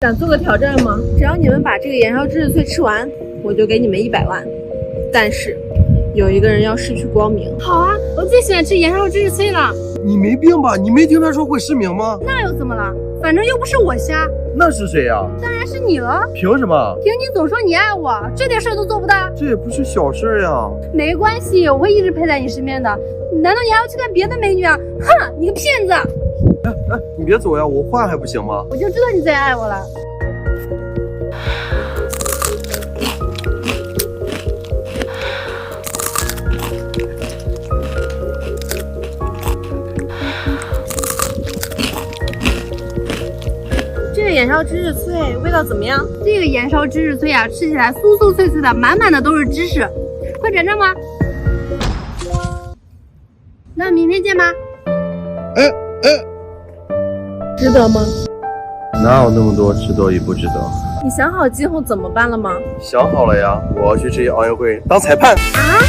想做个挑战吗？只要你们把这个盐烧芝士脆吃完，我就给你们100万。但是有一个人要失去光明。好啊，我最喜欢吃盐烧芝士脆了。你没病吧？你没听他说会失明吗？那又怎么了？反正又不是我瞎。那是谁呀？当然是你了。凭什么？凭你总说你爱我，这点事儿都做不到。这也不是小事呀。没关系，我会一直陪在你身边的。难道你还要去看别的美女啊？哼，你个骗子！哎，你别走呀，我换还不行吗？我就知道你最爱我了。这个盐烧芝士脆味道怎么样？这个盐烧芝士脆啊，吃起来酥酥脆脆的，满满的都是芝士。快转账吧。那明天见吧。值得吗？哪有那么多值得与不值得？你想好今后怎么办了吗？想好了呀，我要去这届奥运会当裁判。啊？